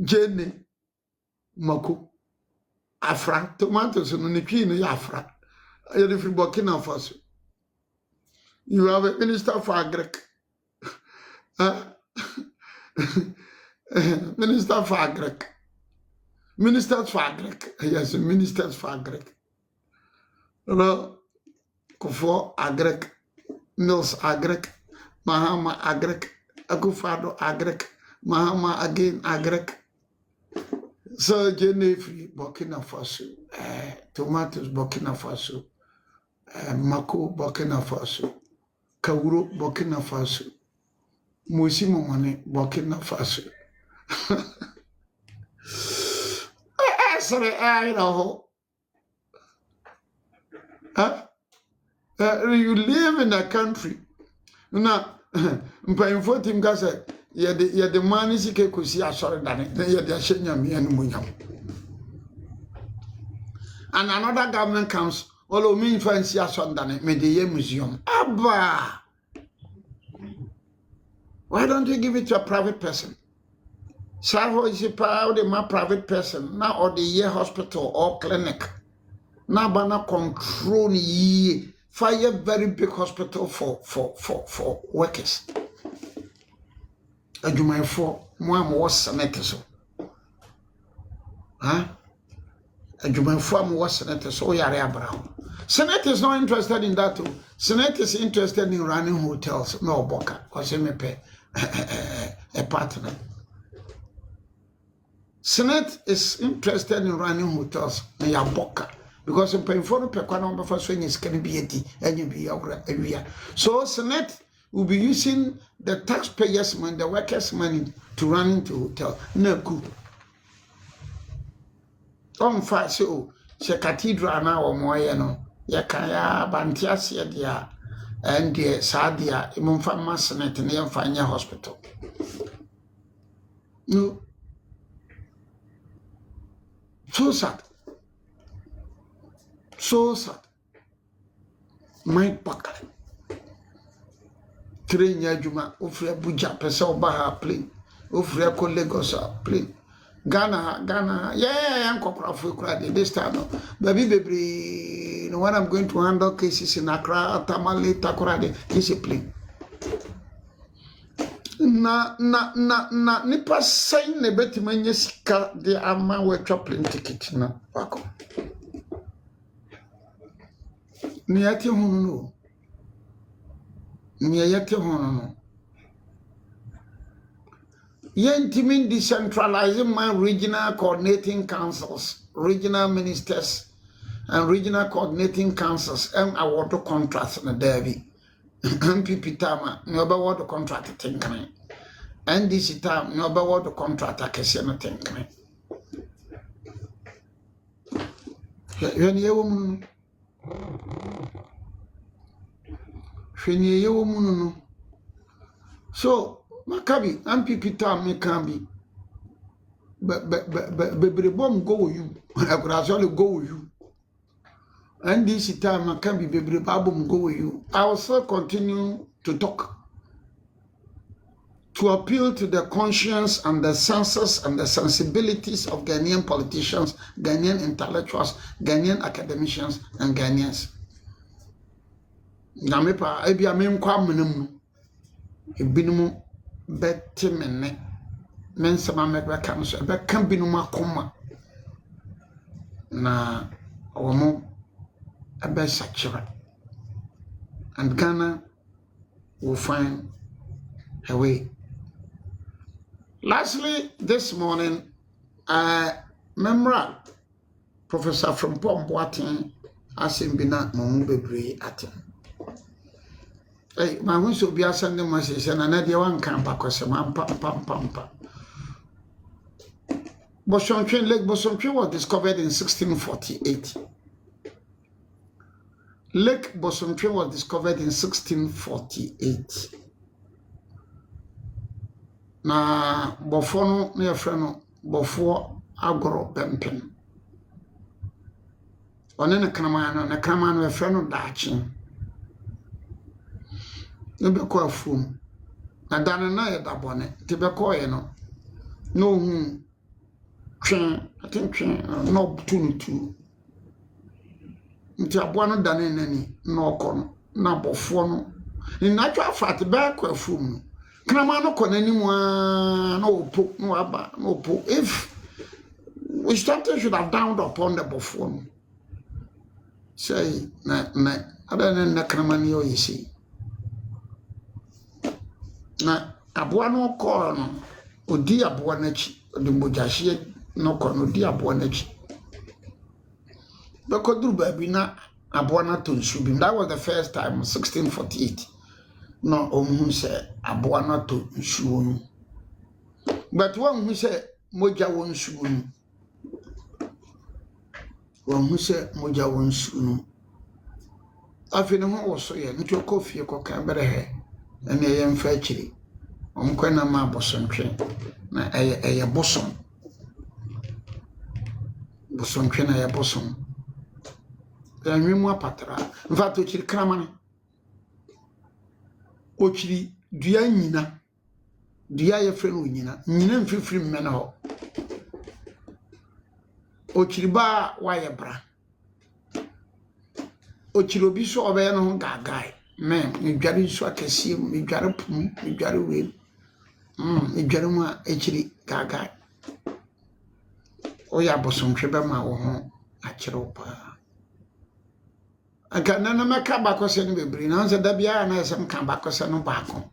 Jenny Mako Afra tomatoes no ne twi no ya afra. You dey free Burkina Faso. You have a minister for agric. Minister for agric. Ministers for agric. Yes, ministers for agric. No, Kufo agric. Mills agric. Mahama agric. Akufado agric. Mahama again agric. So Jennifer Burkina Faso. Tomatoes Burkina Faso. Mako Burkina Faso. Kawuro Burkina Faso. Musi Momane Burkina Faso. Sorry, I know. You live in a country. Now, mpayimfo tim ka say ye the man is ke kusi asore dane ye the ashenya me anu munyam. And another government comes, all of me fancy asore dane me the museum. Abba. Why don't you give it to a private person? Savo is a private person, now or the year hospital or clinic. Now bana control ye fire very big hospital for workers. Adwuma for mo was senate so. Huh? Adwuma for mo was senate so yare abra. Senate is not interested in that too. Senate is interested in running hotels. No boka, cause me pay a partner. Senate is interested in running hotels na ya boka because in paying for the number for swing is can be and you be area. So Senate will be using the taxpayers' money, the workers' money to run into hotel. No good. On fast so cathedral now or more no yakaya bantias ya and the sadia imumfa Senate near Fanya Hospital. No. So sad. So sad. My buckle. Train Yajuma, Ufria Buja, Pesa Baha plane, Ufria Lagos plane. Ghana, yeah, I'm Cockra this time. Baby, when I'm going to handle cases in Accra, Tamale, Takoradi, discipline. Na nipa sign ne betimanya sika de ama we plane ticket na wako ni yati hono no ni yati hono no yentimin decentralizing my regional coordinating councils, regional ministers and regional coordinating councils and award contracts na Davi MPP tama ni obawo the contract tinkane NDC time ni obawo the contract akese no tinkane hwene yewo mu no so makabi MPP time me can be bebre bom go you akurasole go you and this time I can be baby babum go with you. I will still continue to talk to appeal to the conscience and the senses and the sensibilities of Ghanaian politicians, Ghanaian intellectuals, Ghanaian academicians, and Ghanaians. Namepa ebi amem kwa menum ebinumu betimene mensama mekwa kanso be kan binuma akoma na omo and Ghana will find a way. Lastly, this morning, remember Professor from Pomboatin Asimbina Mumbebre Atin. Hey, my wish will be a Sunday message and another one camp because I'm pam. Lake Bosomtrin was discovered in 1648. Lake Bosomtrin was discovered in 1648. Na Bofono near Freno, Bofo Agro Bempen. On a Cramano, a friend of Dachin. You be called fool. Na Dana Dabone, Tibecoyeno. no twen I think twen no two nti aboa no dane nani no kono na bofo no ni natural fact ba kwa fum krama no konani mu na opo no aba no opo if we started should have downed upon the bofo no say na ada na krama ni o yisi na aboa no ko no odi aboa na chi odi mbojahye no kono odi aboa na chi bekoduru baby na aboa na to nsu bi. That was the first time 1648 no omu say aboa na to nsu no but one who say moja won nsu no one who say moja won nsu no afini ho wo so ye nti okofie koka bere he ene ye mfa akiri omkwana ma bosontwe na eye boson na ye boson enwimu apatra mfa to chiri kramane o chiri dua nyina dua ye fre no nyina mfifiri mmena ho o chiri ba wa ye bra o chiri obi so obe no gagai men ni dware nso akesi ni dware pum ni dware we ni dware mu a chiri gagai o ya bosontwe be ma wo ho akire pa aka nana meka bakose no bebri na nse da bia na esem kan bakose no baako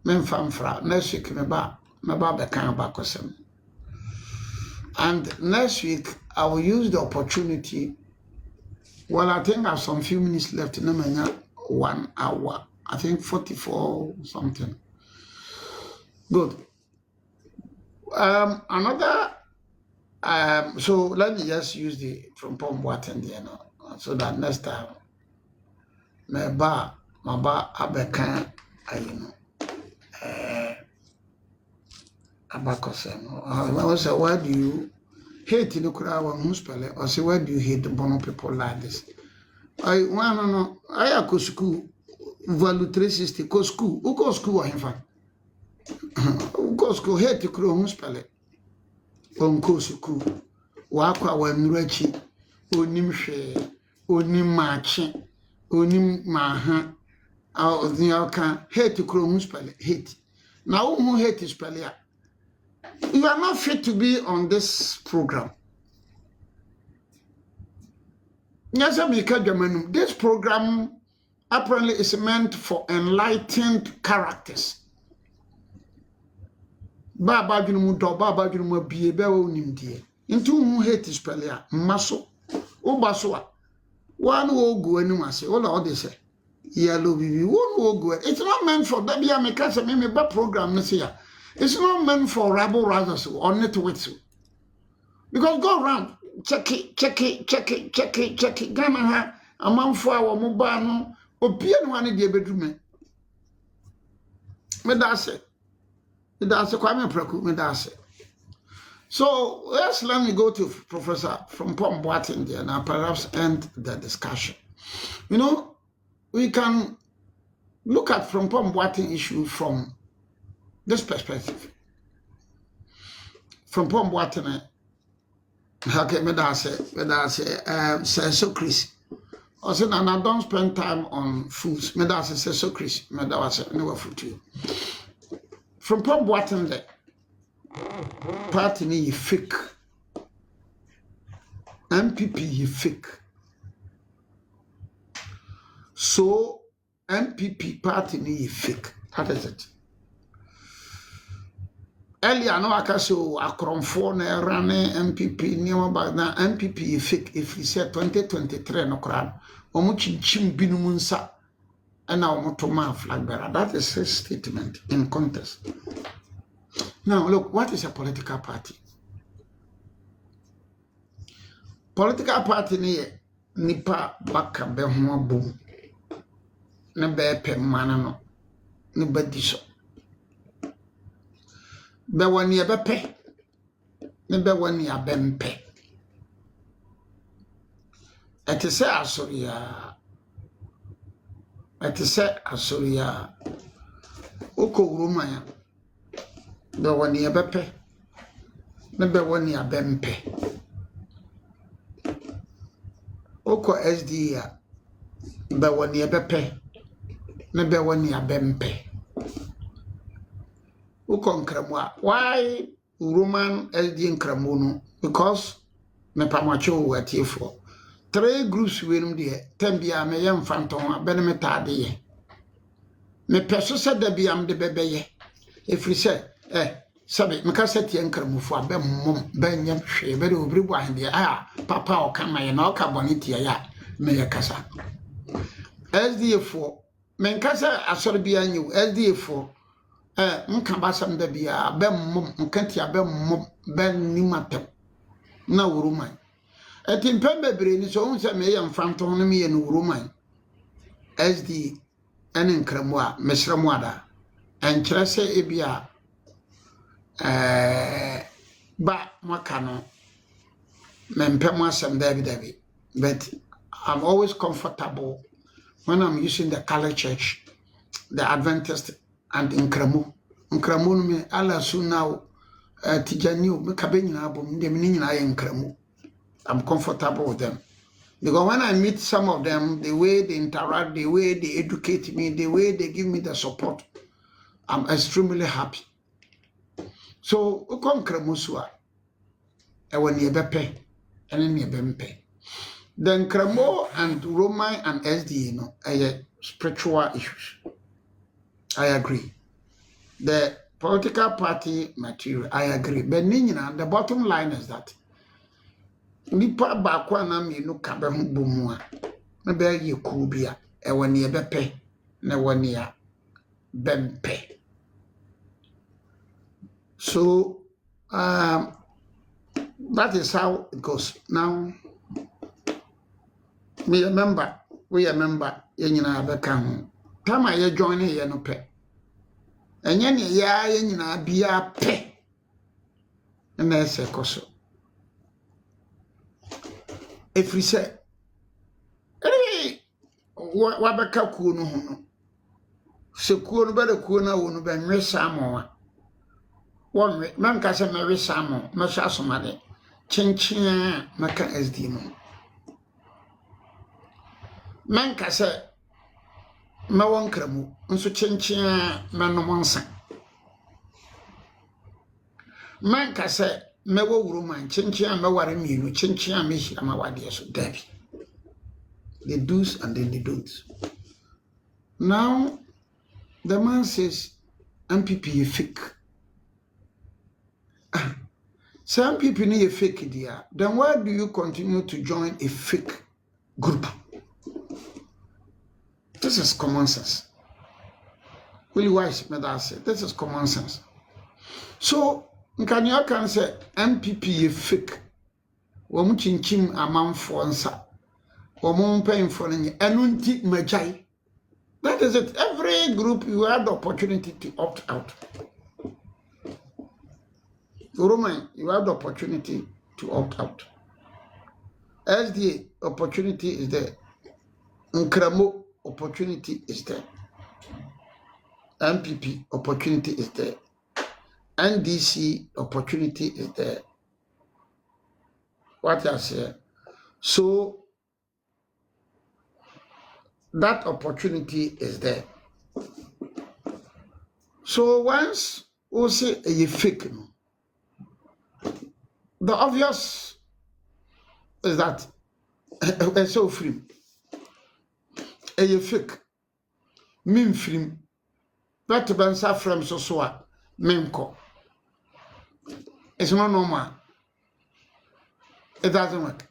memfamfra next week me ba be kan bakose. And next week I will use the opportunity. Well, I think I have some few minutes left in 1 hour, I think 44 something. Good. Another so let me just use the from Pom Boateng there now. So that next time, my ba abekan ayino abakosem. I say, why do you hate the crowd when spell it? Or say, why do you hate the Bono people like this? I want to know. I go school value 360. Go school. Who go school? In fact, who go school hate the crowd when spell it? Go school. Wakwa wanurachi onim hwe onim machi onim maha you can hate kro spell hate. Now who hate spell ya? You are not fit to be on this program. This program apparently is meant for enlightened characters. Baba junumu do baba junumu bie be onim die. Into who hate spell ya maso obasoa one wo go anim ase all they say yellow bibi one wo go. It's not meant for that be make us me ba program no say. It's not meant for rabble rousers or networks. Because go around check it Ghana ha amanfo a wo mo ba no obie no ane de bedrume me da se kwa me praku me da se. So let me go to Professor from Pom Boateng there and perhaps end the discussion. You know, we can look at from Pom Boateng issue from this perspective. From Pom Boateng, okay, me da say, so Chris. Also, and I don't spend time on foods. Me da say, so Chris. Me da say, no food too. From Pom Boateng there. Party ni fake. MPP yi fake. So MPP party ni fake. That is it. Earlier no akaso akromfo na rane MPP ni ba na MPP yi fake if he said 2023 no kran. Omo chinchim binum nsa na omo to man flag bearer. That is his statement in contest. Now, look, what is a political party? Political party ni nipa baka be ho abom. Ne be pe mana no. Ne be diso. Be wani be pe. Ne be wani abempe. Ete se asoria. Oko uruma ya. Be wani bepe Nebe wani abempe. Oko SDA be wani abepe. Nebe wani abempe. Oko nkramwa. Why Roman SDA nkramono? Because me pamacho watiefo. 3 groups wenum de tambia me yem fanton abene metade ye. Me peso se da biam de bebeye. Efri se sabe me ka setie nkramufo abem mom ben nyam hwe be de obribu ahende papa o kama ye na o ka bonitie ya me ye kasa. SDA fo men kasa asori bia nyu SDA fo nka basam da bia bem mom nkanti abem mom ben nimatem na wuruman. Eti mpembe bre ni so unse me ye mfanton no me ye no wuruman. SD ene nkramo a mesramo ada enkyere se ebia ba maka no mempem asem dabi but I'm always comfortable when I'm using the Color Church, the Adventist and nkramo no me ala sunna tijani me kabe nyina bom de me nyina ye nkramo. I'm comfortable with them. Because when I meet some of them, the way they interact, the way they educate me, the way they give me the support, I'm extremely happy. So, ukon kremusua, ewa niyebepe, ene niyebempe. Then Kremo and Roman and SDA, no, spiritual issues. I agree. The political party material, I agree. But Nina, the bottom line is that nipa bakwa na mienu ka be ho bomu a na be ye ku bia e woni e bepe na woni a bempe. So that is how it goes. Now we remember ye nyina be kan time ye join ye no pe enye ne ya ye nyina bia pe na ese koso efri se wabeka kuo no ho no se kuo no bele kuo na wo no be nwe samo a won man ka se me samo me sha somade chinchin maka SD no man ka se me won kramu nso chinchin me no monsa man ka se me wo wuru man chinchin me ware mienu chinchin me hira ma wade so dabi the do's and then the don'ts. Now the man says MPP is fake. Some people need a fake dear. Then why do you continue to join a fake group? This is common sense. Really wise, may say. This is common sense. So, you can say MPP is fake. Womu chinchim amanfo nsa. Womu mpemfo nyi enunti majai. That is it. Every group you have the opportunity to opt out. Roman, you have the opportunity to opt out. SDA opportunity is there. Nkramo opportunity is there. MPP opportunity is there. NDC opportunity is there. What I say? So that opportunity is there. So once we say a fake, the obvious is that it's so free. A fake, mean free. But when from so memco. It's not normal. It doesn't work.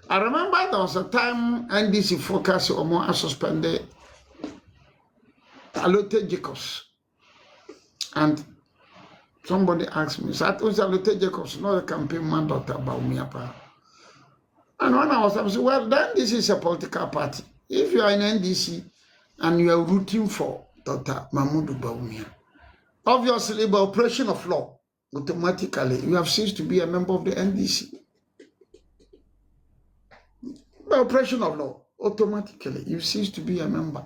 I remember there was a time NDC focus on more suspended Alote Jacobs. And somebody asked me, so was Alote Jacobs, not a campaign man, Dr. Baumiapa. And when I was saying, well, then this is a political party. If you are in NDC and you are rooting for Dr. Mahmoud Bawumia, obviously by operation of law, automatically you have ceased to be a member of the NDC. By operation of law, automatically you cease to be a member.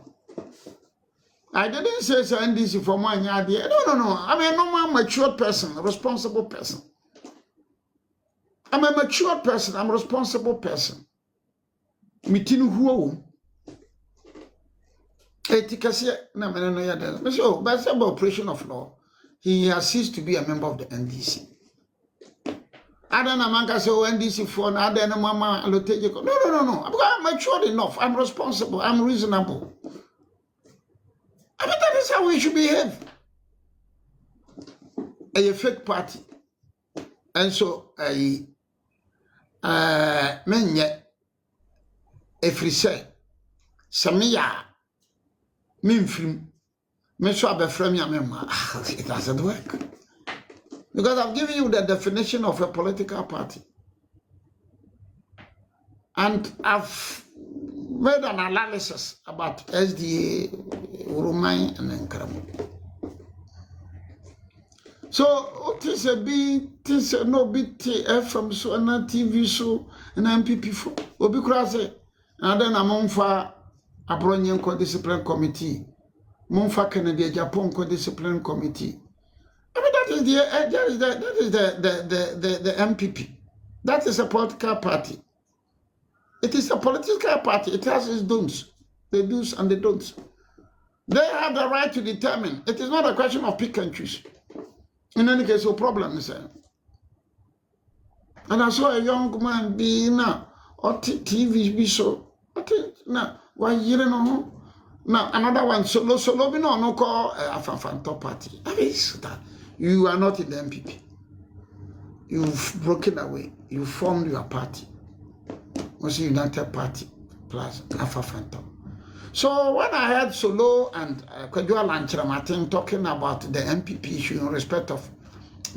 I didn't say so NDC for one idea. No. I'm a normal, mature person, a responsible person. I'm a mature person. I'm a responsible person. Meeting who? Etikasi na mene no yada. Me say, oh, but about operation of law. He has ceased to be a member of the NDC. Adana manka say, oh, NDC for Adana mama aloteje. No. Because I'm mature enough. I'm responsible. I'm reasonable. I mean, that is how we should behave. A fake party. And so, menye, if we say, Samia, Minfrim, Meswa Befremia Mema, it doesn't work. Because I've given you the definition of a political party. And I've made an analysis about SDA, Urumai, and Nkramo. So, this a bit, this a no bit FM, so and TV, so and MPP for Obi Krase, and then among for a Bronian Co-Discipline Committee, Monfa Kennedy, Japan Co-Discipline Committee. I mean, that is the MPP. That is a political party. It is a political party. It has its do's, the do's and the don'ts. They have the right to determine. It is not a question of pick and choose. In any case, no problem is there. And I saw a young man be now, or TV be so, now, why you know? Now, another one, solo, be no call a top party. I mean, that you are not in the MPP. You've broken away. You formed your party. Was a United Party plus Alpha Phantom. So when I heard Solo and Kwadwo Lanchera talking about the MPP issue in respect of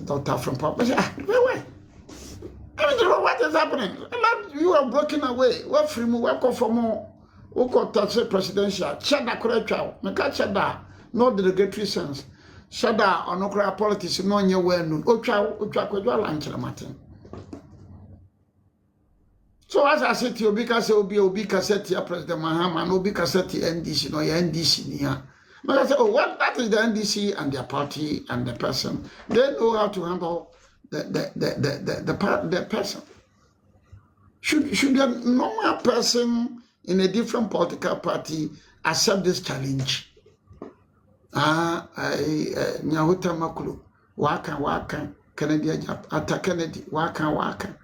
Dr. from Papa, I said, wait. I mean, what is happening? You are broken away. What free move? What for more? What got touch presidential? Shada Korecha. Meka Shada. No derogatory sense. Shada or no politics. No new way. Ucha Kwadwo Lanchera. So as I said to you, because Obi cassette here, President Mahama, and Obi cassette NDC, no NDC here. But I said, oh, what? That is the NDC and their party and the person. They know how to handle the person. Should a normal person in a different political party accept this challenge? Nyahuta Makulu, waka, Kennedy, Ata Kennedy, waka.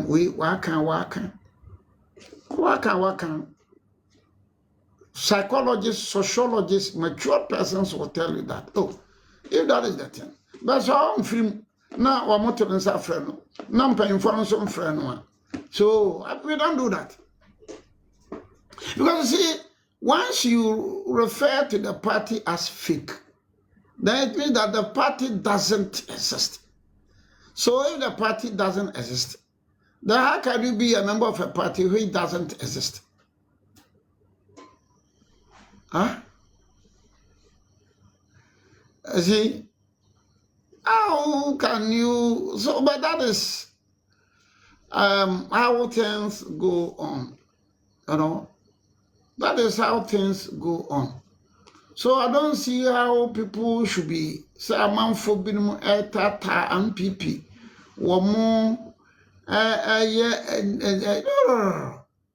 We waka. Psychologists, sociologists, mature persons will tell you that. Oh, if that is the thing. But so I'm free. Now we're not in our friend. Now I'm paying for some friend. So we don't do that. Because you see, once you refer to the party as fake, then it means that the party doesn't exist. So if the party doesn't exist, then how can you be a member of a party which doesn't exist? Huh? See, how can you? So, but that is how things go on. You know, that is how things go on. So I don't see how people should be. Say a man for being tata and PP. Woman.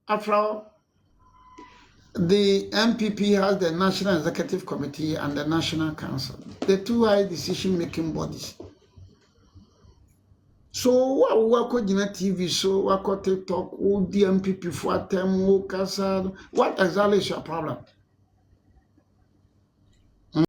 After all, the MPP has the National Executive Committee and the National Council, the two high decision-making bodies. So, what work in TV, so what TikTok, the MPP for them, what exactly is your problem?